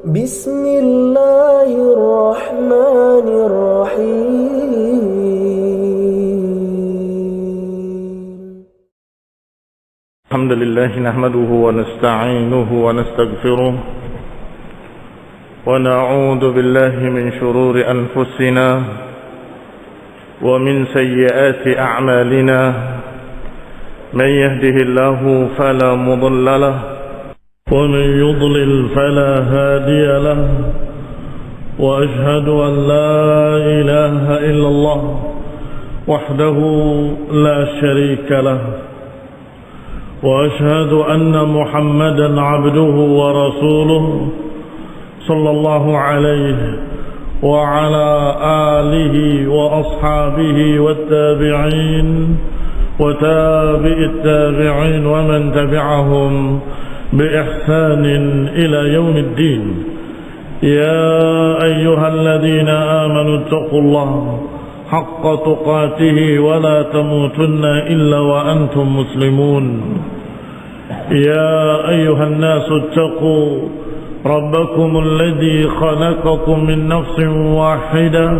بسم الله الرحمن الرحيم الحمد لله نحمده ونستعينه ونستغفره ونعوذ بالله من شرور أنفسنا ومن سيئات أعمالنا من يهده الله فلا مضل له ومن يضلل فلا هادي له وأشهد أن لا إله إلا الله وحده لا شريك له وأشهد أن محمدا عبده ورسوله صلى الله عليه وعلى آله وأصحابه والتابعين وتابع التابعين ومن تبعهم بإحسان إلى يوم الدين. يا أيها الذين آمنوا اتقوا الله حق تقاته ولا تموتن إلا وأنتم مسلمون. يا أيها الناس اتقوا ربكم الذي خلقكم من نفس واحدة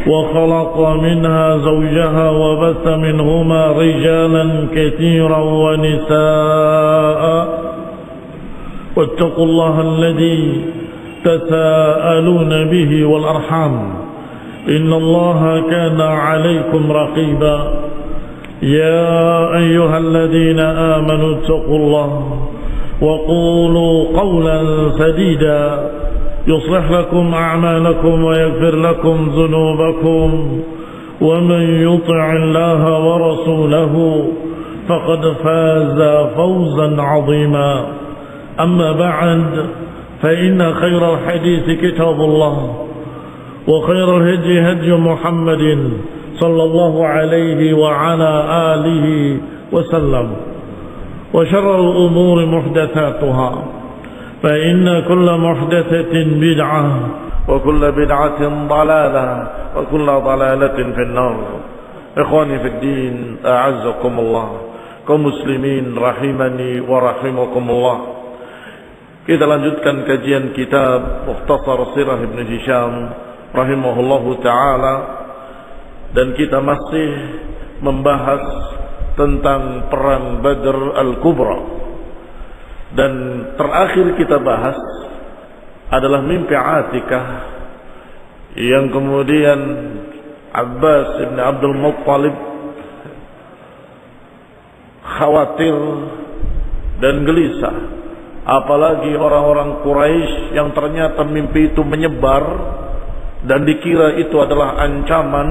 وخلق منها زوجها وبث منهما رجالا كثيرا ونساء واتقوا الله الذي تساءلون به والأرحام إن الله كان عليكم رقيبا. يا أيها الذين آمنوا اتقوا الله وقولوا قولا سديدا يصلح لكم أعمالكم ويغفر لكم ذنوبكم ومن يطع الله ورسوله فقد فاز فوزا عظيما. أما بعد فإن خير الحديث كتاب الله وخير الهدي هدي محمد صلى الله عليه وعلى آله وسلم وشر الأمور محدثاتها فإن كل محدثة بدعة وكل بدعة ضلالة وكل ضلالة في النار. إخواني في الدين أعزكم الله kaum muslimin rahimani wa rahimakumullah. Kita lanjutkan kajian kitab Mukhtasar Sirah Ibn Hisham rahimahullahu ta'ala, dan kita masih membahas tentang perang Badr Al-Kubra, dan terakhir kita bahas adalah mimpi Atikah yang kemudian Abbas ibn Abdul Muttalib khawatir dan gelisah, apalagi orang-orang Quraisy yang ternyata mimpi itu menyebar dan dikira itu adalah ancaman.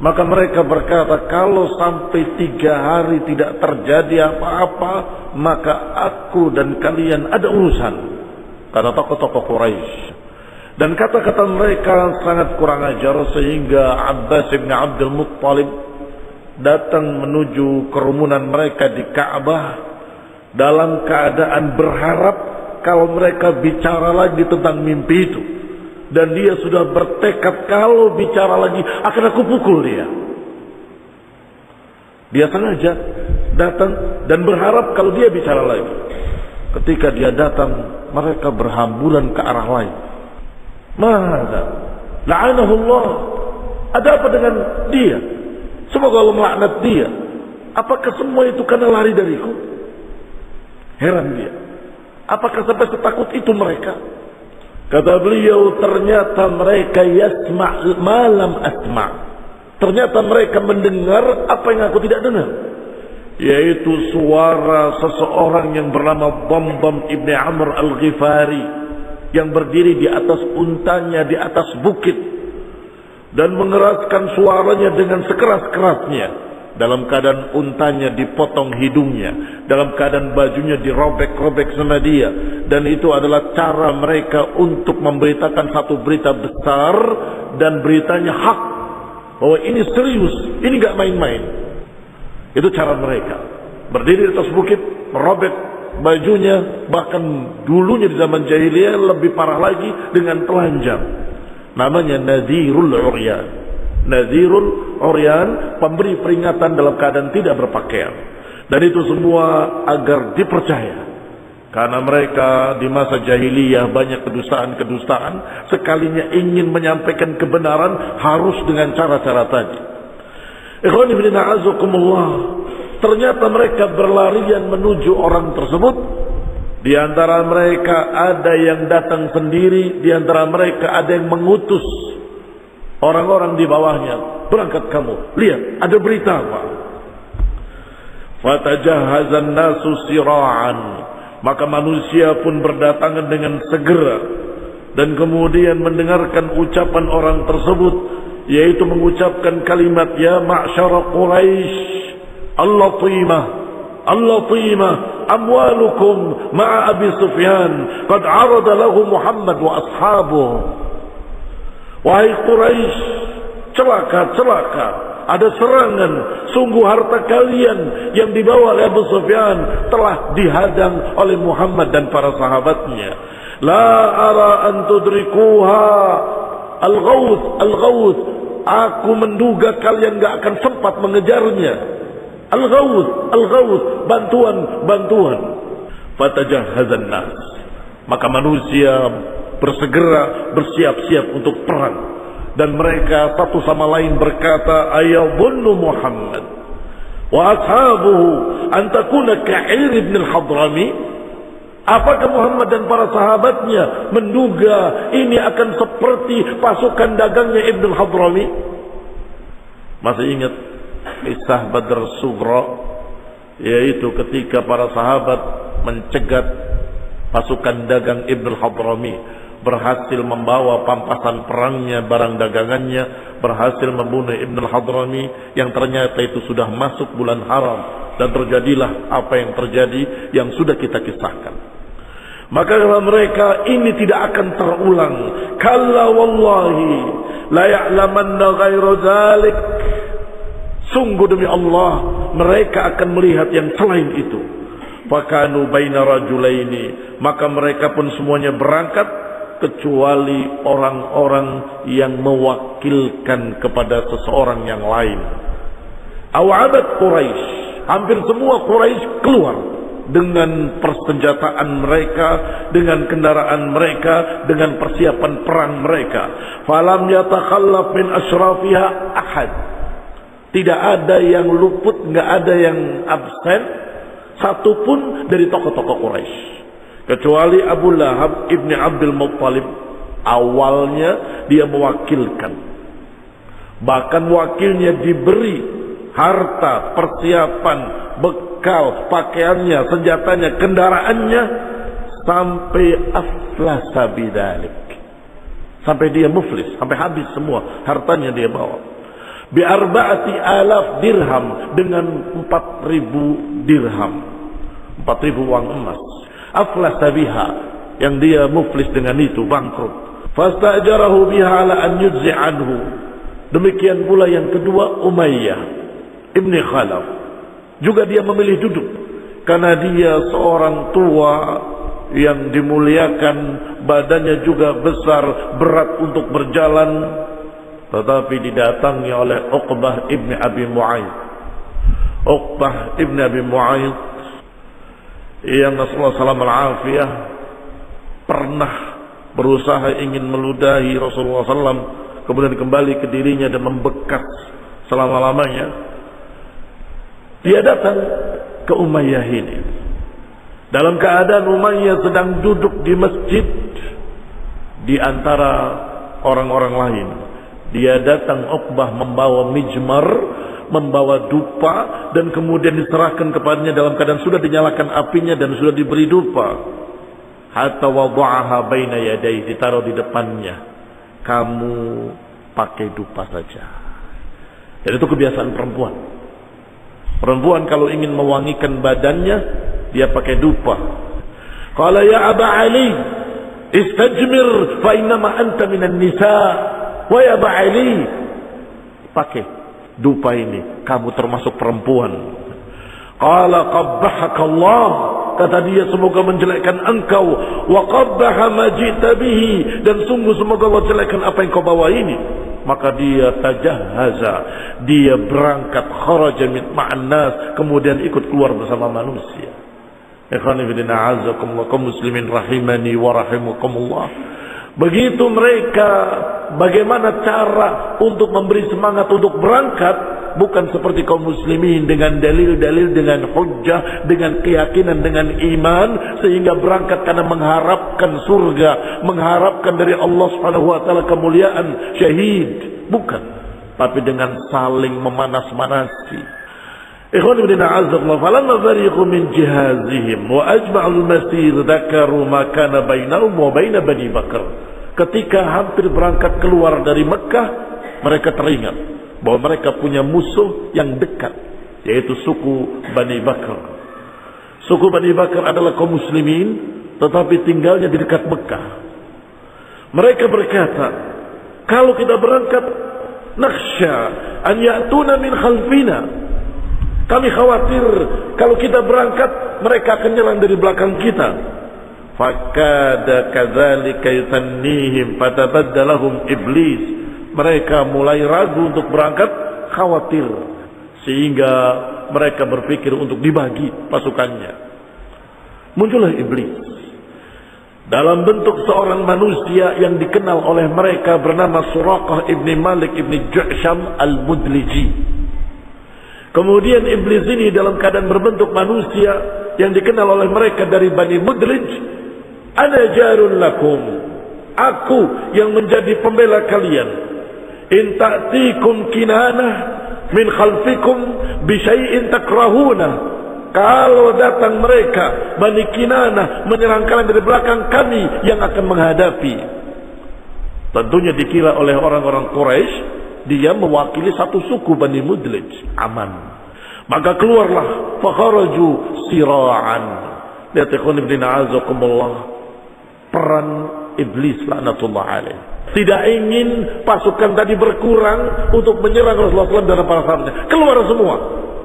Maka mereka berkata, kalau sampai 3 hari tidak terjadi apa-apa, maka aku dan kalian ada urusan. Kata tokoh-tokoh Quraisy. Dan kata-kata mereka sangat kurang ajar, sehingga Abbas bin Abdul Muttalib datang menuju kerumunan mereka di Ka'bah dalam keadaan berharap kalau mereka bicara lagi tentang mimpi itu. Dan dia sudah bertekad, kalau bicara lagi akan aku pukul dia. Dia sengaja datang dan berharap kalau dia bicara lagi. Ketika dia datang, mereka berhamburan ke arah lain. Mada? La'anahullah. Ada apa dengan dia? Semoga Allah melaknat dia. Apakah semua itu karena lari dariku? Heran dia. Apakah sampai setakut itu mereka? Kata beliau, ternyata mereka yasma' malam asma'. Ternyata mereka mendengar apa yang aku tidak dengar, yaitu suara seseorang yang bernama Damdam ibn Amr al-Ghifari, yang berdiri di atas untanya di atas bukit dan mengeraskan suaranya dengan sekeras-kerasnya, dalam keadaan untanya dipotong hidungnya, dalam keadaan bajunya dirobek-robek sama dia. Dan itu adalah cara mereka untuk memberitakan satu berita besar, dan beritanya hak, bahwa ini serius, ini gak main-main. Itu cara mereka, berdiri di atas bukit, merobek bajunya, bahkan dulunya di zaman jahiliyah lebih parah lagi dengan telanjang. Namanya Nadhirul Uryan. Nadhirul Uryan, pemberi peringatan dalam keadaan tidak berpakaian. Dan itu semua agar dipercaya Karena mereka di masa jahiliyah banyak kedustaan-kedustaan. Sekalinya ingin menyampaikan kebenaran harus dengan cara-cara tadi. Ikhwani fillah azakumullah. Ternyata mereka berlarian menuju orang tersebut. Di antara mereka ada yang datang sendiri. Di antara mereka ada yang mengutus orang-orang di bawahnya. Berangkat kamu. Lihat, ada berita apa? Fatajahazan nasu sira'an. Maka manusia pun berdatangan dengan segera. Dan kemudian mendengarkan ucapan orang tersebut. Yaitu mengucapkan kalimat, Ya ma'syara Quraisy, Al-Latimah, Al-Latimah, amwalukum ma'a Abi Sufyan. Qad arada lahu Muhammad wa ashabuh. Wahai Quraisy, celaka, celaka. Ada serangan, sungguh harta kalian yang dibawa oleh Abu Sufyan telah dihadang oleh Muhammad dan para sahabatnya. La ara an tudrikuha al-ghawth, al-ghawth. Aku menduga kalian gak akan sempat mengejarnya. Al-ghawth, al-ghawth, bantuan, bantuan. Fatajahhazan nas. Maka manusia bersegera bersiap-siap untuk perang. Dan mereka satu sama lain berkata, ayadhunnu Muhammad wa ashabuhu an takuna ka'ir ibn al-Hadrami. Apakah Muhammad dan para sahabatnya menduga ini akan seperti pasukan dagangnya Ibn al-Hadrami? Masih ingat kisah Badr Sughra, yaitu ketika para sahabat mencegat pasukan dagang Ibn al-Hadrami, berhasil membawa pampasan perangnya, barang dagangannya, berhasil membunuh Ibn al-Hadrami yang ternyata itu sudah masuk bulan haram, dan terjadilah apa yang terjadi yang sudah kita kisahkan. Maka mereka ini tidak akan terulang. Kalla wallahi la ya'lamanna ghairu dzalik. Sungguh demi Allah, mereka akan melihat yang selain itu. Fakanu baina rajulaini. Maka mereka pun semuanya berangkat kecuali orang-orang yang mewakilkan kepada seseorang yang lain. Awabat Quraisy, hampir semua Quraisy keluar dengan persenjataan mereka, dengan kendaraan mereka, dengan persiapan perang mereka. Falam yatakhallaf min asrafiha ahad. Tidak ada yang luput, nggak ada yang absen satupun dari tokoh-tokoh Quraisy. Kecuali Abu Lahab ibni Abdul Muttalib. Awalnya dia mewakilkan. Bahkan wakilnya diberi harta, persiapan, bekal, pakaiannya, senjatanya, kendaraannya, sampai aflasa bidzalik. Sampai dia muflis, sampai habis semua hartanya dia bawa. Bi 4,000 dirham, dengan 4.000 dirham. 4.000 uang emas. Aflasa biha, yang dia muflis dengan itu, bangkrut. Fastajarahu biha ala an yujzi anhu. Demikian pula yang kedua, Umayyah ibni Khalaf. Juga dia memilih duduk karena dia seorang tua yang dimuliakan, badannya juga besar, berat untuk berjalan. Tetapi didatangi oleh Uqbah ibni Abi Mu'ayyid. Uqbah ibni Abi Mu'ayyid yang Rasulullah SAW pernah berusaha ingin meludahi Rasulullah SAW, kemudian kembali ke dirinya dan membekas selama-lamanya. Dia datang ke Umayyah ini dalam keadaan Umayyah sedang duduk di masjid di antara orang-orang lain. Dia datang, Uqbah membawa mijmar, membawa dupa, dan kemudian diserahkan kepadanya dalam keadaan sudah dinyalakan apinya dan sudah diberi dupa. Hatta wada'aha baina yadayhi, ditaruh di depannya. Kamu pakai dupa saja. Dan itu kebiasaan perempuan. Perempuan kalau ingin mewangikan badannya, dia pakai dupa. Qala ya Aba Ali, istajmir fa innama anta minan nisa. Wa ya Aba Ali, pakai dupa ini, kamu termasuk perempuan. Qala qabbahaka Allah, kata dia, semoga menjelekkan engkau. Wa qabbaha ma ji'ta bihi, dan sungguh semoga Allah jelekkan apa yang kau bawa ini. Maka dia tajahhaza, dia berangkat, kharaja ma'an nas, kemudian ikut keluar bersama manusia. Ikhwani fillah a'azzakumullah kaum muslimin rahimani wa rahimakumullah. Begitu mereka, bagaimana cara untuk memberi semangat untuk berangkat? Bukan seperti kaum muslimin dengan dalil-dalil, dengan hujjah, dengan keyakinan, dengan iman, sehingga berangkat karena mengharapkan surga, mengharapkan dari Allah Subhanahu wa taala kemuliaan syahid. Bukan, tapi dengan saling memanas-manasi. Ikhwan ibn a'azzallahu falamma fariqu min jihazihim wa ajma'ul masir dzakaru ma kana bainahum wa bain Bani Bakr. Ketika hampir berangkat keluar dari Mekah, mereka teringat bahwa mereka punya musuh yang dekat, yaitu suku Bani Bakr. Suku Bani Bakr adalah kaum muslimin, tetapi tinggalnya di dekat Mekah. Mereka berkata, kalau kita berangkat, nakhsha an ya'tuna min khalfina. Kami khawatir kalau kita berangkat, mereka akan nyerang dari belakang kita. Fakada kadzalika yutannihim fatabaddalahum iblis. Mereka mulai ragu untuk berangkat, khawatir, sehingga mereka berpikir untuk dibagi pasukannya. Muncullah iblis dalam bentuk seorang manusia yang dikenal oleh mereka bernama Suraqah ibni Malik ibni Ju'sham al-Mudliji. Kemudian iblis ini dalam keadaan berbentuk manusia yang dikenal oleh mereka dari Bani Mudlij, ana jarun lakum, aku yang menjadi pembela kalian. In ta'tikum kinanah min khalfikum bi syai'in takrahuna. Kalau datang mereka Bani Kinanah menyerang kalian dari belakang, kami yang akan menghadapi. Tentunya dikira oleh orang-orang Quraisy dia mewakili satu suku Bani Mudlij, aman. Maka keluarlah fakharaju sira'an. Lihat ikhwan ibn a'azakumullah, peran iblis laknatullah alaih. Tidak ingin pasukan tadi berkurang untuk menyerang Rasulullah SAW dan para sahabatnya. Keluar semua,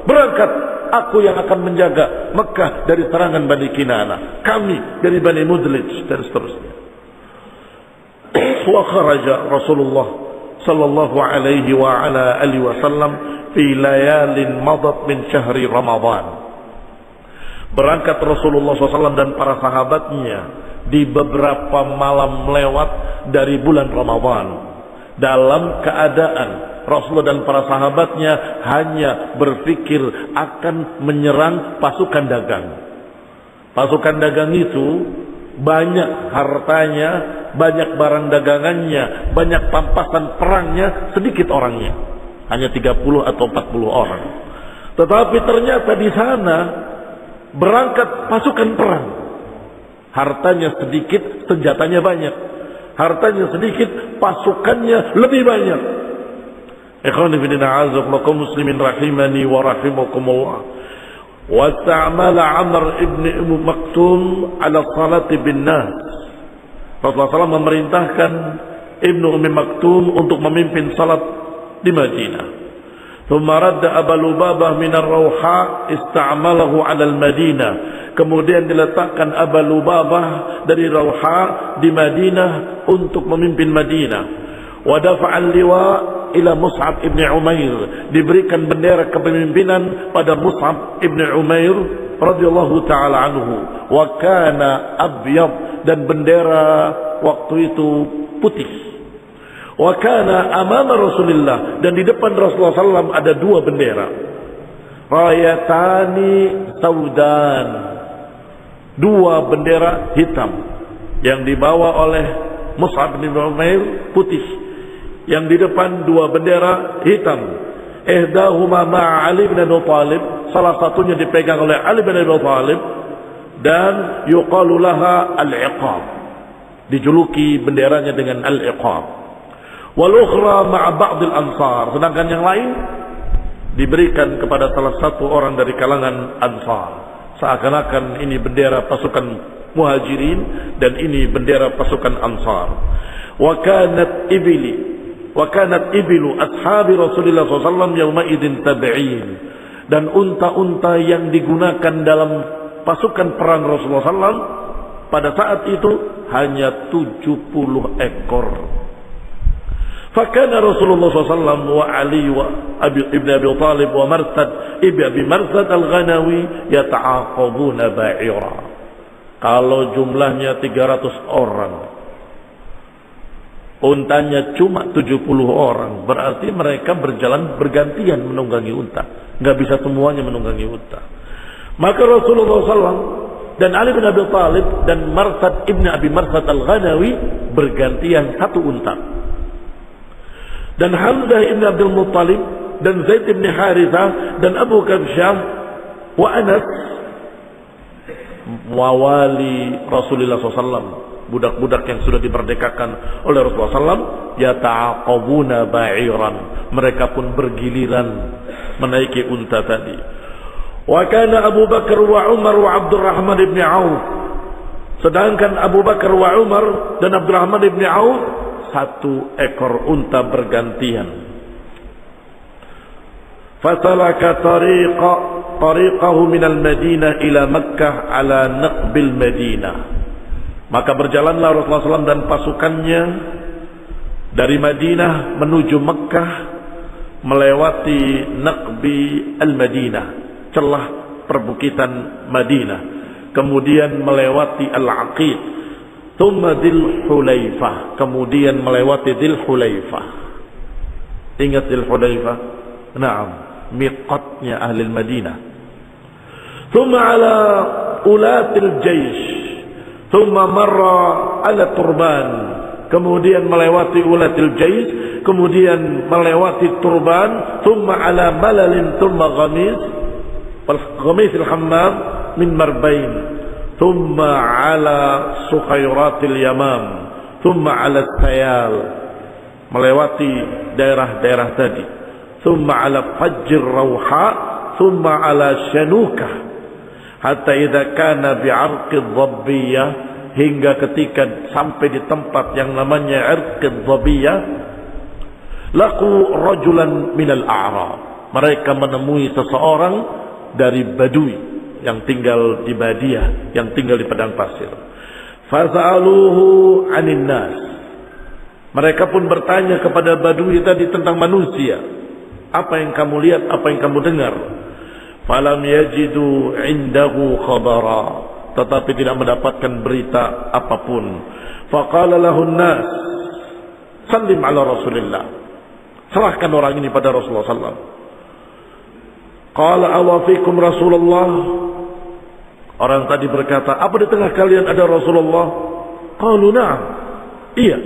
berangkat. Aku yang akan menjaga Mekah dari serangan Bani Kinanah, kami dari Bani Mudlij, dan seterusnya. Wa kharaja Rasulullah sallallahu alaihi wa ala alihi wasallam fi layalin madat min syahri Ramadan. Berangkat Rasulullah SAW dan para sahabatnya di beberapa malam lewat dari bulan Ramadan, dalam keadaan Rasulullah dan para sahabatnya hanya berpikir akan menyerang pasukan dagang. Pasukan dagang itu banyak hartanya, banyak barang dagangannya, banyak pampasan perangnya, sedikit orangnya, hanya 30 atau 40 orang. Tetapi ternyata di sana berangkat pasukan perang, hartanya sedikit, senjatanya banyak. Hartanya sedikit, pasukannya lebih banyak. Ikhwani fillah a'azakumullah kaum muslimin rahimani wa rahimakumullah. Wa ta'amala Amr ibn Maktum ala salati bin nas. Rasulullah SAW memerintahkan Ibnu Ummi Maktum untuk memimpin salat di Madinah. Thumma radda Abu Lubabah min ar-Rawha ista'malahu 'ala al-Madinah. Kemudian diletakkan Abu Lubabah dari Rawha di Madinah untuk memimpin Madinah. Wa dafa'a al-liwa ila Mus'ab ibn Umair. Diberikan bendera kepemimpinan pada Mus'ab ibn Umair radhiyallahu ta'ala anhu. Wa kana abyad, dan bendera waktu itu putih. Wa kana amama Rasulullah, dan di depan Rasulullah SAW ada dua bendera. Rayatani saudan, dua bendera hitam yang dibawa oleh Mus'ab bin Umair putih. Yang di depan dua bendera hitam. Ihdahuma ma'a Ali bin Abi Thalib, salah satunya dipegang oleh Ali bin Abi Thalib, dan yuqalu laha al-iqab, dijuluki benderanya dengan al-iqab. Wal ukhra ma'a ba'd al-ansar, sedangkan yang lain diberikan kepada salah satu orang dari kalangan Ansar. Seakan-akan ini bendera pasukan Muhajirin dan ini bendera pasukan Ansar. Wa kanat ibilu ashabi Rasulullah SAW yawma idin tabi'in, dan unta-unta yang digunakan dalam pasukan perang Rasulullah SAW pada saat itu hanya 70 ekor. Fakana Rasulullah SAW wa Ali wa ibn Abi Talib wa Marsad ibn Abi Marsad al-Ghanawi yata'aqabuna ba'ira. Kalau jumlahnya 300 orang, untanya cuma 70 orang, berarti mereka berjalan bergantian menunggangi unta. Nggak bisa semuanya menunggangi unta. Maka Rasulullah SAW dan Ali bin Abi Talib dan Marsad ibn Abi Marsad al-Ghanawi bergantian satu unta. Dan Hamzah ibn Abdul Muttalib dan Zaid ibn Harithah dan Abu Kabsyah wa Anas mawali Rasulullah SAW, budak-budak yang sudah dimerdekakan oleh Rasulullah SAW, yata'aqabuna ba'iran, mereka pun bergiliran menaiki unta tadi. Wa kana Abu Bakar wa Umar wa Abdurrahman ibn Auf, sedangkan Abu Bakar wa Umar dan Abdurrahman ibn Auf satu ekor unta bergantian. Fasalaka tariqahu minal Madinah ila Makkah ala naqbil Madinah. Maka berjalanlah Rasulullah SAW dan pasukannya dari Madinah menuju Makkah melewati Naqbi al-Madinah, celah perbukitan Madinah, kemudian melewati Al-Aqiq, thumma Dzul Hulaifah, kemudian melewati Dzul Hulaifah. Ingat Dzul Hulaifah? Naam, miqatnya ahli Madinah. Thumma ala ulatil jaysh, thumma marra ala turban, kemudian melewati ulatil jaysh, kemudian melewati turban, thumma ala malalin, thumma ghamis, ghamis al-hammam min marbain, thumma ala sukhairatil yamam, thumma ala sayal, melewati daerah-daerah tadi, thumma ala fajr rawha, thumma ala shanukah, hatta idza kana bi'arqid dhabbiyah, hingga ketika sampai di tempat yang namanya Arqid Dhabbiyah, laqu rajulan minal a'rab, mereka menemui seseorang dari Badui yang tinggal di Badiah, yang tinggal di padang pasir. Fasa'aluhu 'anin nas, mereka pun bertanya kepada Badui tadi tentang manusia, apa yang kamu lihat, apa yang kamu dengar. Falam yajidu 'indahu khabara, tetapi tidak mendapatkan berita apapun. Faqala lahun nas, sallim ala Rasulillah, serahkan orang ini pada Rasulullah SAW. Qala awafikum Rasulullah, orang tadi berkata, apa di tengah kalian ada Rasulullah? Qalu na'am, iya.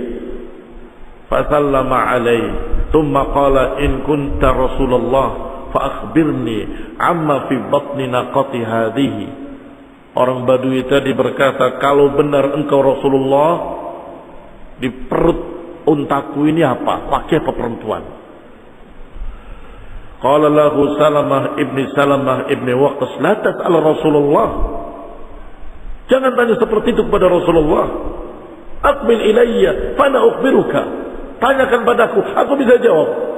Fasallama alaihi, thumma qala in kunta Rasulullah fa akhbirni amma fi batni naqati hadhihi. Orang Badui tadi berkata, kalau benar engkau Rasulullah, di perut untaku ini apa? Laki apa perempuan? Qala lahu Salamah ibni Waqqas, la tas'al Rasulullah, jangan tanya seperti itu kepada Rasulullah. Aqbil ilayya fana ukhbiruka, tanyakan padaku, aku bisa jawab.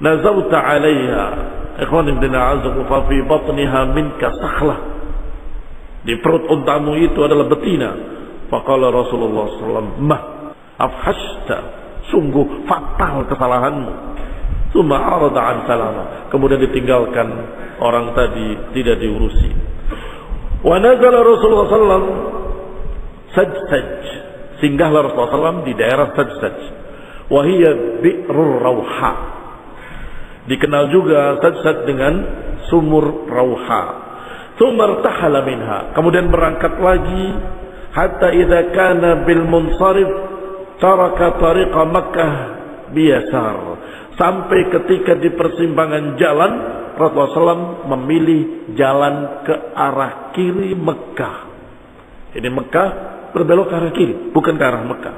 Nazauta 'alaiha, ikhwan ibn a'azaku, fa fi batniha minka sakhlah, di perut untamu itu adalah betina. Faqala Rasulullah SAW, mah afhashta, sungguh fatal kesalahanmu. Tsumma arada an salama, kemudian ditinggalkan orang tadi, tidak diurusi. Wa nazala Rasulullah SAW Sajsaj, singgahlah Rasulullah SAW di daerah Sajsaj. Wa hiya bi'rur rawha, dikenal juga Sajsaj dengan sumur Rawha. Tsumma irtahala minha, kemudian berangkat lagi, hatta idza kana bil munsarif taraka tariqa Makkah biyasar, sampai ketika di persimpangan jalan Rasulullah SAW memilih jalan ke arah kiri Mekah. Ini Mekah berbelok ke arah kiri, bukan ke arah Mekah.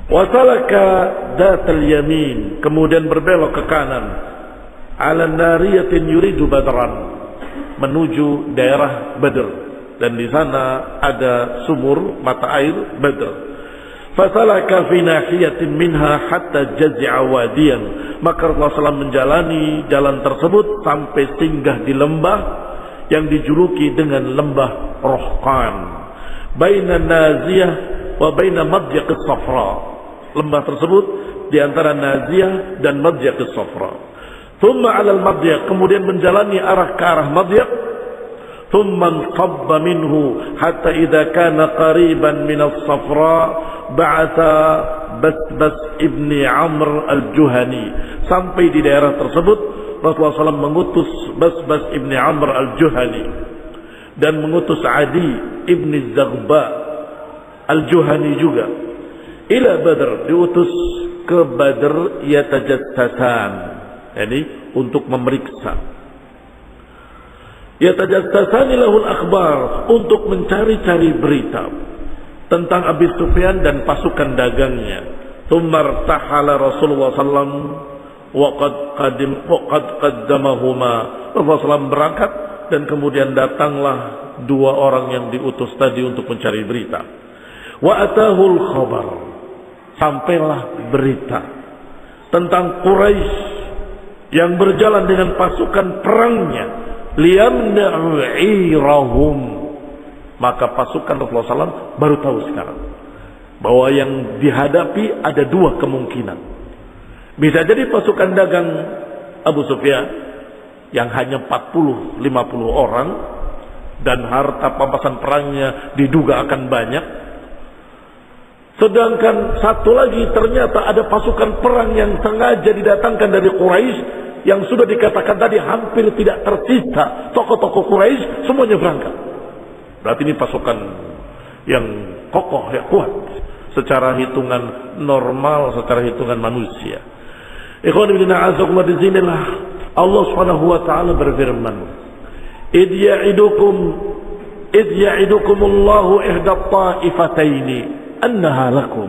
Wasalaka datal yamin, kemudian berbelok ke kanan, ala nariyatin yuridu Badran, menuju daerah Badr, dan di sana ada sumur mata air Badr. Fasalaka fi nahiyatin minha hatta jazi'a wadiyan, maka Rasulullah SAW menjalani jalan tersebut sampai singgah di lembah yang dijuluki dengan lembah Rohkan, baina Naziyah wa baina Madyaq as-Safra, lembah tersebut di antara Naziyah dan Madiyah Safra. Thumma 'ala al-Madiyah, kemudian menjalani arah ke arah Madiyah. Thumma anqadda minhu hatta idza kana qariban min as-Safra ba'atha Basbas ibni Amr al-Juhani. Sampai di daerah tersebut Rasulullah SAW mengutus Basbas ibni Amr al-Juhani dan mengutus Adi ibni Zaghba al-Juhani juga. Ila Badr, diutus ke Badr yatajassasan, yani untuk memeriksa. Yatajassasani lahul akhbar, untuk mencari-cari berita tentang Abi Sufyan dan pasukan dagangnya. Tsumma tahala Rasulullah sallam wa qad qaddamahuma. Rasulullah sallam berangkat dan kemudian datanglah dua orang yang diutus tadi untuk mencari berita. Wa atahul khabar, sampailah berita tentang Quraisy yang berjalan dengan pasukan perangnya, liyamna'u 'irahum. Maka pasukan Rasulullah SAW baru tahu sekarang bahwa yang dihadapi ada dua kemungkinan. Bisa jadi pasukan dagang Abu Sufyan yang hanya 40-50 orang dan harta pampasan perangnya diduga akan banyak. Sedangkan satu lagi ternyata ada pasukan perang yang sengaja didatangkan dari Quraisy yang sudah dikatakan tadi hampir tidak tersisa tokoh-tokoh Quraisy, semuanya berangkat. Berarti ini pasukan yang kokoh, yang kuat secara hitungan normal, secara hitungan manusia. Ikhwan fillah a'azzakumullah, di sinilah Allah Subhanahu wa taala berfirman, "Id ya'idukumullahu ihda ta'ifataini annaha lakum."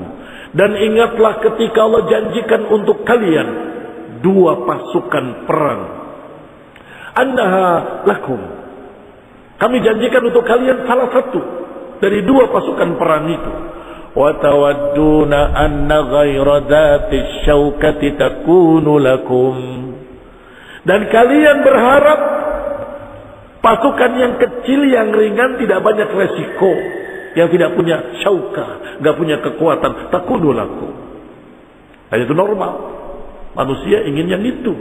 Dan ingatlah ketika Allah janjikan untuk kalian dua pasukan perang. Annaha lakum, kami janjikan untuk kalian salah satu dari dua pasukan perang itu. Wa tawadduna anna ghayra dzati syaukati takunu lakum. Dan kalian berharap pasukan yang kecil, yang ringan, tidak banyak resiko, yang tidak punya syauka, enggak punya kekuatan, takunu lakum. Nah, itu normal. Manusia ingin yang itu,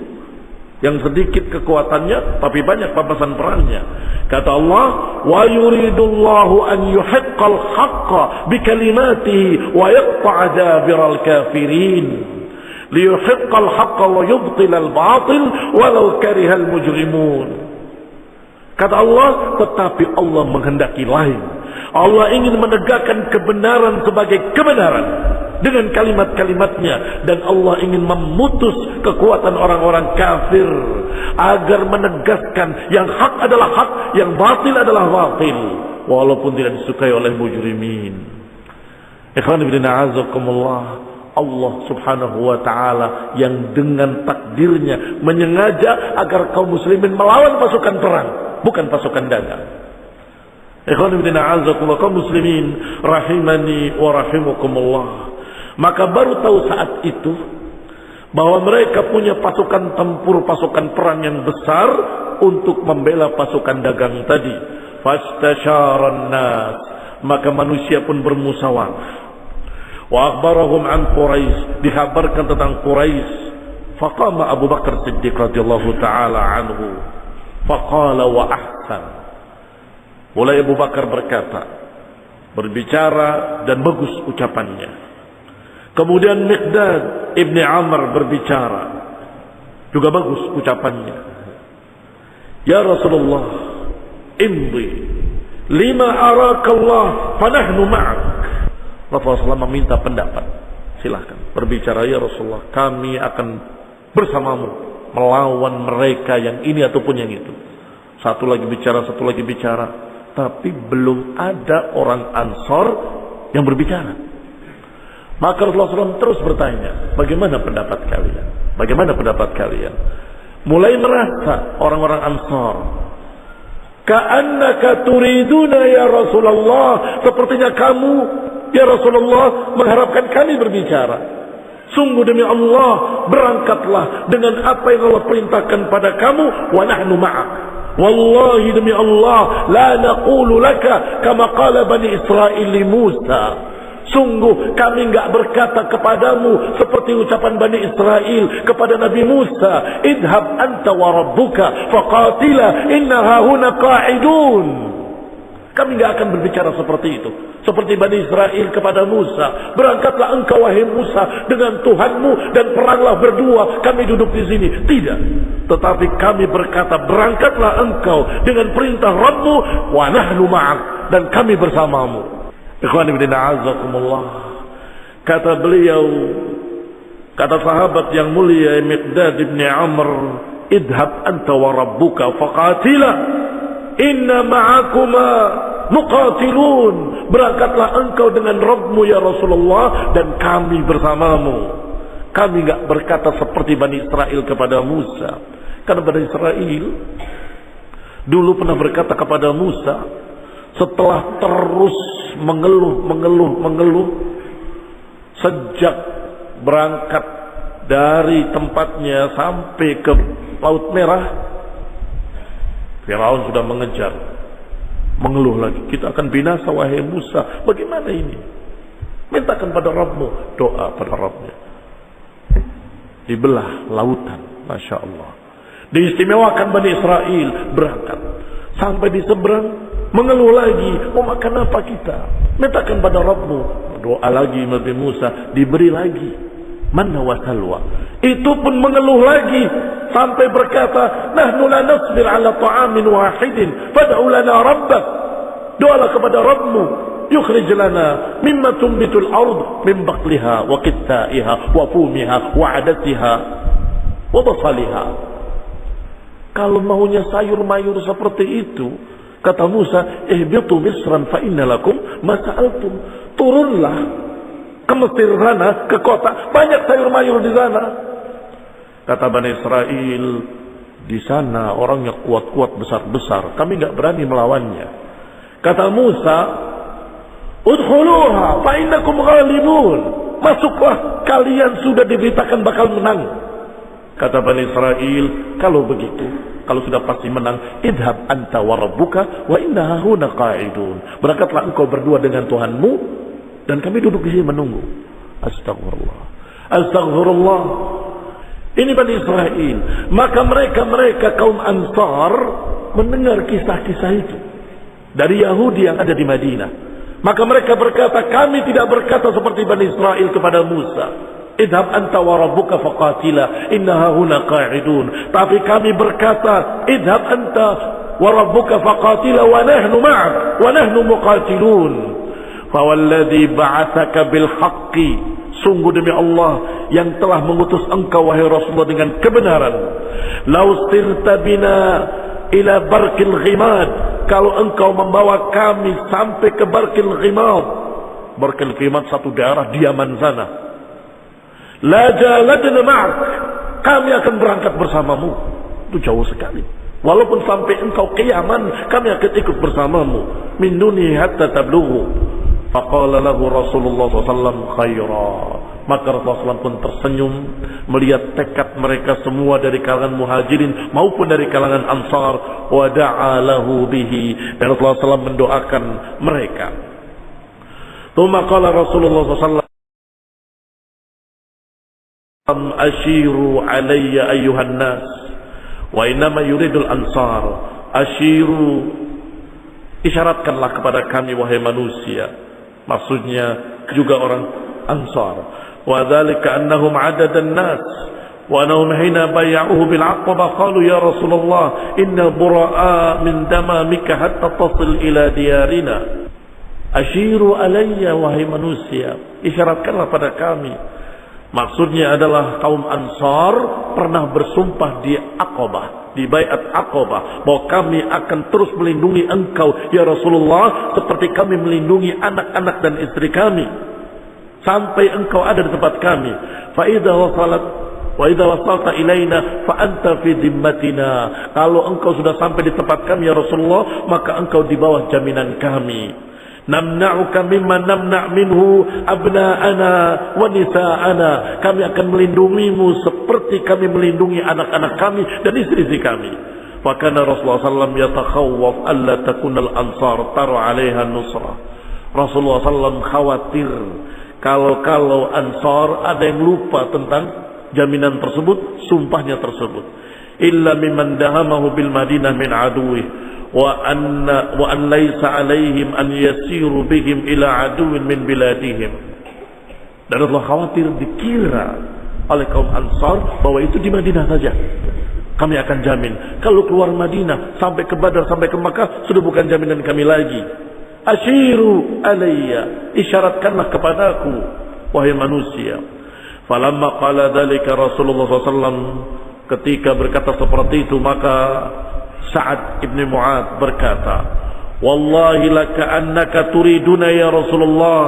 yang sedikit kekuatannya tapi banyak pampasan perangnya. Kata Allah, wa yuridullahu an yuhiqqal haqqa bikalimatihi wa yaqta'a dabiral kafirin liyuhiqqal haqqa wa yubtilal batil walau karihal mujrimun. Kata Allah, tetapi Allah menghendaki lain. Allah ingin menegakkan kebenaran sebagai kebenaran dengan kalimat-kalimatnya, dan Allah ingin memutus kekuatan orang-orang kafir agar menegaskan yang hak adalah hak, yang batil adalah batil, walaupun tidak disukai oleh mujrimin. Ikhwan fillah a'azzakumullah, Allah Subhanahu wa taala yang dengan takdirnya menyengaja agar kaum muslimin melawan pasukan perang, bukan pasukan dagang. Ikhwan fillah a'azzakumullah, kaum muslimin rahimani wa rahimakumullah. Maka baru tahu saat itu bahwa mereka punya pasukan tempur, pasukan perang yang besar untuk membela pasukan dagang tadi. Fastasyaran nas, maka manusia pun bermusyawarah. Wa akhbarahum an Quraisy, dikabarkan tentang Quraisy. Faqama Abu Bakar Siddiq radhiyallahu taala anhu faqala wa ahsan. Mulai Abu Bakar berkata, berbicara dan bagus ucapannya. Kemudian Miqdad ibni Amr berbicara, juga bagus ucapannya. Ya Rasulullah, imdi lima arakallah fanahnu ma'ak. Rasulullah SAW meminta pendapat. Silahkan berbicara ya Rasulullah, kami akan bersamamu melawan mereka yang ini ataupun yang itu. Satu lagi bicara, satu lagi bicara, tapi belum ada orang Ansor yang berbicara. Maka Rasulullah SAW terus bertanya, bagaimana pendapat kalian? Bagaimana pendapat kalian? Mulai merasa orang-orang Ansar, ka'annaka turiduna ya Rasulullah, sepertinya kamu ya Rasulullah mengharapkan kami berbicara. Sungguh demi Allah, berangkatlah dengan apa yang Allah perintahkan pada kamu, wa nahnu ma'ak. Wallahi demi Allah, la naqulu laka kama qala Bani Israil li Musa. Sungguh kami enggak berkata kepadamu seperti ucapan Bani Israel kepada Nabi Musa, idhab anta wa rabbuka faqatila inna hahuna qa'idun. Kami enggak akan berbicara seperti itu, seperti Bani Israel kepada Musa, berangkatlah engkau wahai Musa dengan Tuhanmu dan peranglah berdua, kami duduk di sini. Tidak, tetapi kami berkata, berangkatlah engkau dengan perintah Rabbmu, wa nahnu ma'ak, dan kami bersamamu. Ikhwan ibn a'azakumullah. Kata beliau, kata sahabat yang mulia Miqdad ibn Amr, idhab anta wa rabbuka faqatila inna ma'akuma muqatilun. Berangkatlah engkau dengan Rabbmu ya Rasulullah, dan kami bersamamu. Kami enggak berkata seperti Bani Israel kepada Musa, karena Bani Israel dulu pernah berkata kepada Musa setelah terus mengeluh sejak berangkat dari tempatnya sampai ke Laut Merah. Firaun sudah mengejar, mengeluh lagi, kita akan binasa wahai Musa, bagaimana ini? Mintakan pada Rabbmu. Doa pada Rabbnya, dibelah lautan. Masya Allah. Diistimewakan Bani Israel, berangkat sampai di seberang, mengeluh lagi, mau makan apa kita? Mintakan pada Rabbmu. Doa lagi Nabi Musa, diberi lagi manna wa salwa. Itu pun mengeluh lagi sampai berkata, nahnu la nasbir ala ta'amin wahidin fad'u lana rabbak. Doalah kepada Rabbmu, yukhrij lana mimma tumbitul ard min baqliha wa qittaiha wa fumiha wa adatiha wa basaliha. Kalau maunya sayur mayur seperti itu, kata Musa, ihbitu misran fa inna lakum ma sa'altum. Turunlah ke Mesir sana, ke kota, banyak sayur mayur di sana. Kata Bani Israel, di sana orangnya kuat-kuat, besar-besar, kami enggak berani melawannya. Kata Musa, udkhuluha fa innakum ghalibun. Masuklah, kalian sudah diberitakan bakal menang. Kata Bani Israel, kalau begitu, kalau sudah pasti menang, idhab anta wa rabbuka wa inna hahuna qa'idun. Berangkatlah engkau berdua dengan Tuhanmu, dan kami duduk di sini menunggu. Astagfirullah, astagfirullah. Ini Bani Israel. Maka mereka kaum Ansar mendengar kisah-kisah itu dari Yahudi yang ada di Madinah. Maka mereka berkata, kami tidak berkata seperti Bani Israel kepada Musa, idhab anta wa rabbuka faqatila innaha huna qa'idun. Tapi kami berkata, idhab anta wa rabbuka faqatila wa nahnu ma'ak wa nahnu muqatilun. Fawalladhi ba'athaka bil haqqi, sungguh demi Allah yang telah mengutus engkau wahai Rasulullah dengan kebenaran. Lau sirta bina ila barqil ghimad, kalau engkau membawa kami sampai ke Barqil Ghimad. Barqil Ghimad satu daerah di Yaman sana. La jaladna ma'ak, kami akan berangkat bersamamu. Itu jauh sekali. Walaupun sampai engkau ke Yaman, kami akan ikut bersamamu. Min duni hatta tablughu. Faqala lahu Rasulullah SAW khaira. Maka Rasulullah SAW pun tersenyum melihat tekad mereka semua dari kalangan muhajirin maupun dari kalangan ansar. Wa da'a lahu bihi. Dan Rasulullah SAW mendoakan mereka. Tsumma qala Rasulullah SAW, ashiru alayya ayyuhan nas wa innama yuridul ansar. Ashiru, isyaratkanlah kepada kami wahai manusia, maksudnya juga orang Ansar. Wa dzalika annahum adadan nas wa annahum hina bay'uhu bil aqaba qalu ya Rasulullah inna bura'a min damamika hatta tasil ila diyarina. Ashiru alayya wahai manusia, isyaratkanlah pada kami. Maksudnya adalah kaum Ansar pernah bersumpah di Aqabah, di Bai'at Aqabah, bahwa kami akan terus melindungi engkau ya Rasulullah seperti kami melindungi anak-anak dan istri kami sampai engkau ada di tempat kami. Fa idza wasalta ilaina fa anta fi dhimmatina. Kalau engkau sudah sampai di tempat kami ya Rasulullah, maka engkau di bawah jaminan kami. Namna'uka mimma namna' minhu abna'ana wa nisa'ana. Kami akan melindungimu seperti kami melindungi anak-anak kami dan istri-istri kami. Wa kana Rasulullah sallallahu alaihi wasallam yatakhawwaf alla takuna al-ansar tara 'alaiha nusra. Rasulullah SAW khawatir kalau Ansar ada yang lupa tentang jaminan tersebut, sumpahnya tersebut. Illa mimman dahamahu bil Madinah min aduwih wa an laysa alaihim an yasiru bihim ila aduwin min biladihim. Dan Allah khawatir dikira oleh kaum Ansar bahwa itu di Madinah saja. Kami akan jamin. Kalau keluar Madinah sampai ke Badar, sampai ke Makkah, sudah bukan jaminan kami lagi. Ashiru alayya, isyaratkanlah kepadaku, wahai manusia. Falamma qala dzalika Rasulullah SAW, ketika berkata seperti itu, maka Sa'ad ibn Mu'adz berkata, wallahi laka'annaka turiduna ya Rasulullah,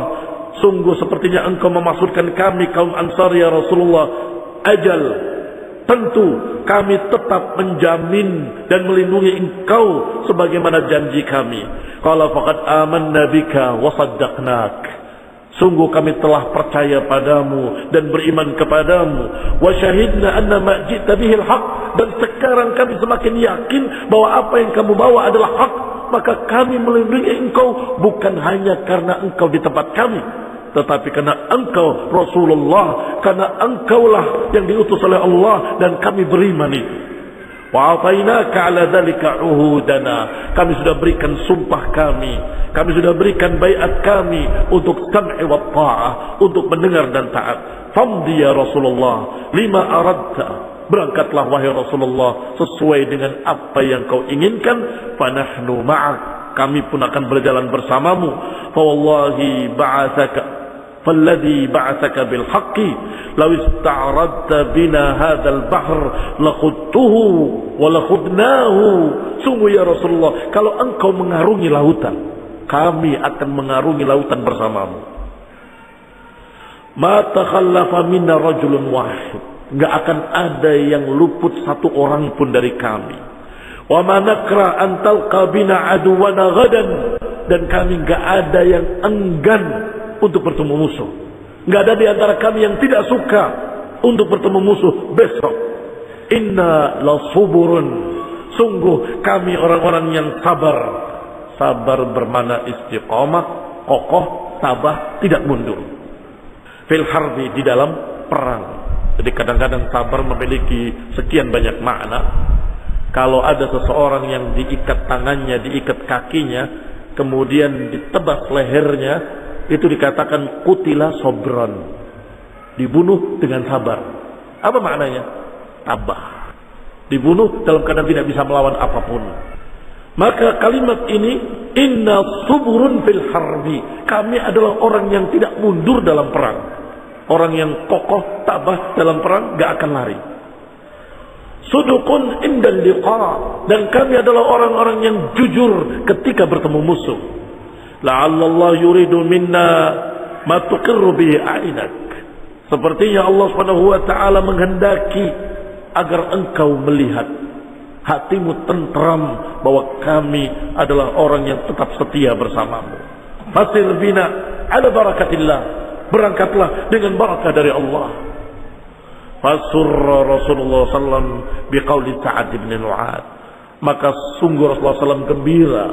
sungguh sepertinya engkau memaksudkan kami kaum Ansar ya Rasulullah. Ajal, tentu kami tetap menjamin dan melindungi engkau sebagaimana janji kami. Qala faqad amanna bika wa saddaqnak. Sungguh kami telah percaya padamu dan beriman kepadamu. Wa syahidna anna ma ji'ta bihil haq. Dan sekarang kami semakin yakin bahwa apa yang kamu bawa adalah hak. Maka kami melindungi engkau bukan hanya karena engkau di tempat kami, tetapi karena engkau Rasulullah, karena engkaulah yang diutus oleh Allah dan kami beriman itu. Wa atainaka ala dzalika uhudana. Kami sudah berikan sumpah kami sudah berikan baiat kami untuk sam'i wa ta'ah, untuk mendengar dan taat. Famdi ya Rasulullah lima aradta. Berangkatlah wahai Rasulullah sesuai dengan apa yang kau inginkan. Fanahnu ma'ak. Kami pun akan berjalan bersamamu. Fa wallahi ba'atsaka فالذي بعثك بالحق لو استعرضت بنا هذا البحر لخضته ولخضناه. Sungguh ya Rasulullah, kalau engkau mengarungi lautan, kami akan mengarungi lautan bersamamu. Ma takhallafa minna rajulun wahid. Enggak akan ada yang luput satu orang pun dari kami. Wa ma nakra an talqa bina aduwana ghadan. Dan kami enggak ada yang enggan untuk bertemu musuh. Enggak ada di antara kami yang tidak suka untuk bertemu musuh besok. Inna la suburun. Sungguh kami orang-orang yang sabar. Sabar bermakna istiqamah, kokoh, tabah, tidak mundur. Fil harbi, di dalam perang. Jadi kadang-kadang sabar memiliki sekian banyak makna. Kalau ada seseorang yang diikat tangannya, diikat kakinya, kemudian ditebas lehernya, itu dikatakan qutila sobron, dibunuh dengan sabar. Apa maknanya? Tabah, dibunuh dalam keadaan tidak bisa melawan apapun. Maka kalimat ini, inna suburun fil harbi, kami adalah orang yang tidak mundur dalam perang, orang yang kokoh tabah dalam perang, gak akan lari. Sudukun indal liqa, dan kami adalah orang-orang yang jujur ketika bertemu musuh. La'allallah yuridu minna ma tuqirru bihi a'inak. Sepertinya Allah Subhanahu wa taala menghendaki agar engkau melihat, hatimu tentram bahwa kami adalah orang yang tetap setia bersamamu. Fasir bina ala barakatillah. Berangkatlah dengan barakah dari Allah. Fasurra Rasulullah sallallahu biqauli Sa'ad bin Mu'adz. Maka sungguh Rasulullah sallallahu gembira.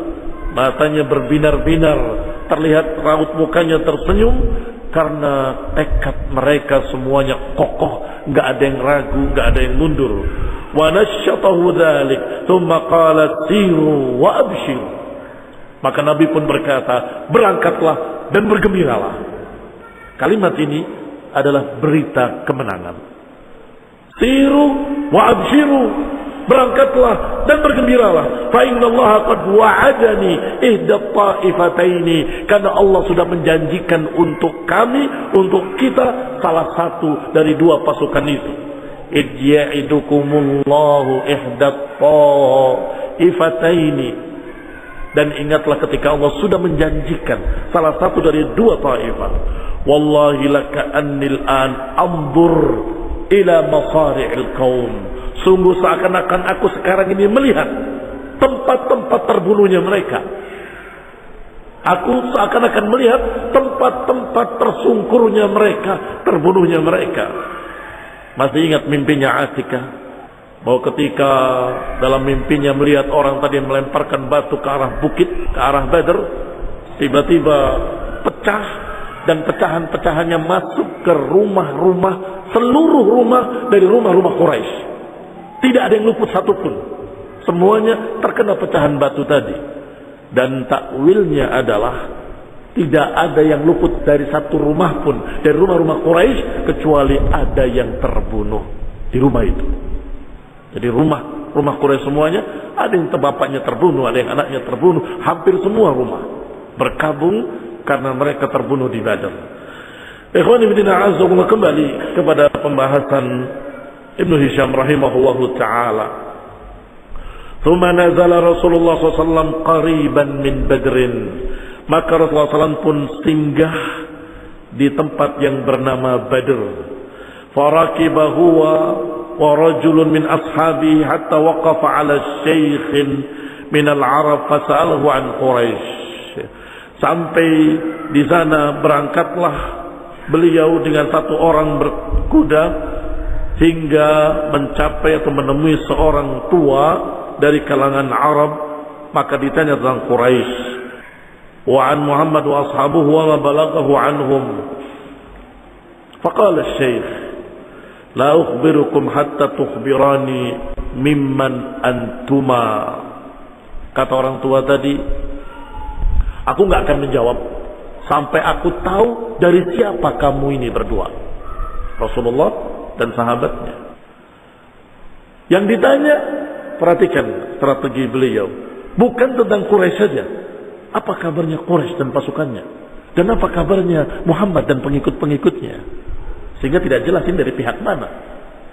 Matanya berbinar-binar, terlihat raut mukanya tersenyum karena tekad mereka semuanya kokoh, enggak ada yang ragu, enggak ada yang mundur. Wa nasyatahu dzalik, tsumma qala siru wa abshiru. Maka Nabi pun berkata, berangkatlah dan bergembiralah. Kalimat ini adalah berita kemenangan. Siru wa abshiru. Berangkatlah dan bergembiralah. Fa innallaha qad wa'adani ihda ta'ifataini. Karena Allah sudah menjanjikan untuk kami, untuk kita, salah satu dari dua pasukan itu. Id ya'idukumullahu ihda ta'ifataini. Dan ingatlah ketika Allah sudah menjanjikan salah satu dari dua ta'ifah. Wallahi laka'annil an anzur ila masari'il qaum. Sungguh seakan-akan aku sekarang ini melihat tempat-tempat terbunuhnya mereka. Aku seakan-akan melihat tempat-tempat tersungkurnya mereka, terbunuhnya mereka. Masih ingat mimpinya Atikah? Bahwa ketika dalam mimpinya melihat orang tadi melemparkan batu ke arah bukit, ke arah Badr, tiba-tiba pecah dan pecahan-pecahannya masuk ke rumah-rumah, seluruh rumah dari rumah-rumah Quraisy. Tidak ada yang luput satupun. Semuanya terkena pecahan batu tadi. Dan takwilnya adalah tidak ada yang luput dari satu rumah pun dari rumah-rumah Quraisy kecuali ada yang terbunuh di rumah itu. Jadi rumah Quraisy semuanya ada yang bapaknya terbunuh, ada yang anaknya terbunuh, hampir semua rumah berkabung karena mereka terbunuh di Badar. Ikhwani fillah, azza kembali kepada pembahasan Ibnu Hisham rahimahullahu taala. Tsumma nazala Rasulullah SAW qariban min Badrin. Maka Rasulullah SAW pun singgah di tempat yang bernama Badr. Farakiba huwa wa rajulun min ashabi hatta waqafa ala syaikhin min al-Arab fasa'alahu an Quraisy. Sampai di sana berangkatlah beliau dengan satu orang berkuda hingga mencapai atau menemui seorang tua dari kalangan Arab, maka ditanya tentang Quraisy. Wa an Muhammad wa ashabuhu wa ma balaghahu anhum. Faqala asy-syaikh, la ukhbirukum hatta tukhbirani mimman antuma. Kata orang tua tadi, aku enggak akan menjawab sampai aku tahu dari siapa kamu ini berdua, Rasulullah dan sahabatnya. Yang ditanya, perhatikan strategi beliau, bukan tentang Quraisy saja. Apa kabarnya Quraisy dan pasukannya? Dan apa kabarnya Muhammad dan pengikut-pengikutnya? Sehingga tidak jelas ini dari pihak mana,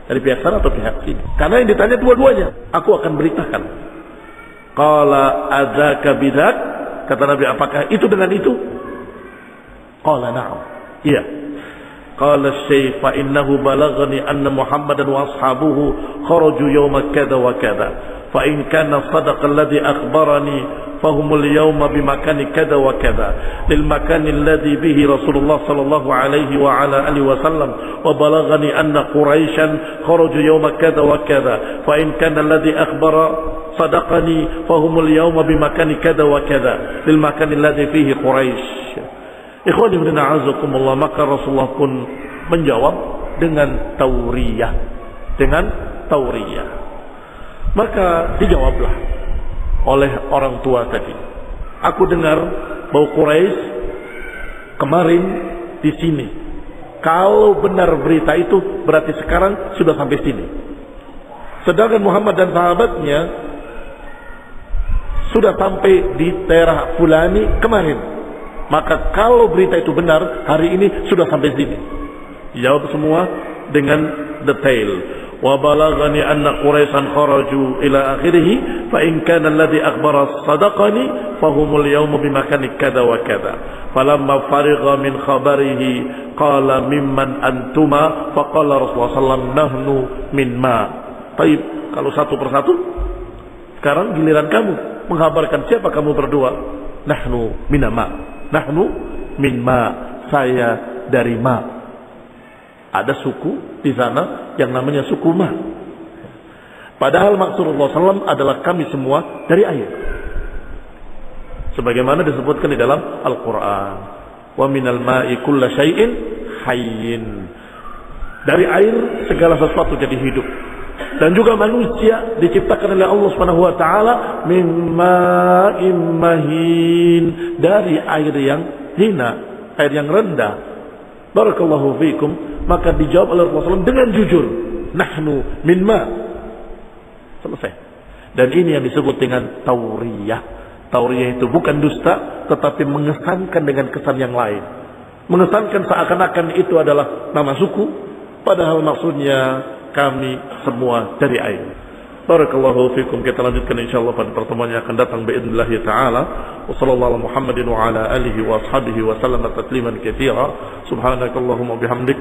dari pihak sana atau pihak sini. Karena yang ditanya dua-duanya, aku akan beritakan. Qala adzaka bidzak, kata Nabi, apakah itu dengan itu? Qala na'am, iya. Qala asy-syaikh fa innahu balaghani anna Muhammadan wa ashabuhu kharaju yawma kadza wa kadza fa in kana sadaqa alladhi akhbarani fahumul yawma bimakani kadza wa kadza lil makani alladhi bihi Rasulullah sallallahu alaihi wa ala alihi wa sallam wa balaghani anna Quraisyan kharaju yawma kadza wa kadza fa in kana alladhi akhbara sadaqani fahumul yawma bimakani kadza wa kadza lil makani alladhi fihi Quraisy. Ikhwani ibn a'azakumullah, maka Rasulullah pun menjawab dengan tauriyah, maka dijawablah oleh orang tua tadi, aku dengar bau Quraisy kemarin di sini. Kalau benar berita itu berarti sekarang sudah sampai sini. Sedangkan Muhammad dan sahabatnya sudah sampai di daerah Fulani kemarin. Maka kalau berita itu benar, hari ini sudah sampai sini. Jawab semua dengan detail. Wa balaghani anna Quraisyan kharaju ila akhirih fa in kana alladhi akhbara sadaqani fahumul yawma bimakani kadza wa kadza. Falamma farigha min khabarihi qala mimman antuma faqala Rasulullah sallallahu alaihi wasallam nahnu min ma. Baik, kalau satu persatu sekarang giliran kamu menghabarkan siapa kamu berdua. Nahnu min ma. Nahnu min ma, saya dari ma. Ada suku di sana yang namanya suku ma. Padahal maksud Rasulullah SAW adalah kami semua dari air. Sebagaimana disebutkan di dalam Al-Quran. Wa minal ma'i kulla syai'in hayyin. Dari air segala sesuatu jadi hidup. Dan juga manusia diciptakan oleh Allah Subhanahu wa taala min ma'in mahin, dari air yang hina, air yang rendah. Barakallahu fikum. Maka dijawab oleh Rasulullah SAW dengan jujur, nahnu min ma. Selesai. Dan ini yang disebut dengan tauriyah. Tauriyah itu bukan dusta, tetapi mengesankan dengan kesan yang lain. Mengesankan seakan-akan itu adalah nama suku, padahal maksudnya kami semua dari air. Barakallahu fikum. Kita lanjutkan insyaallah pada pertemuan yang akan datang باذنillah taala. Wa sallallahu ala Muhammadin wa ala alihi wa ashabihi wa sallama tasliman katsira. Subhanakallahumma bihamdik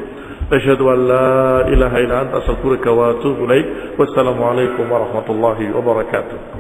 asyhadu an la ilaha illa anta astaghfiruka wa atubu ilaik. Wassalamu alaikum warahmatullahi wabarakatuh.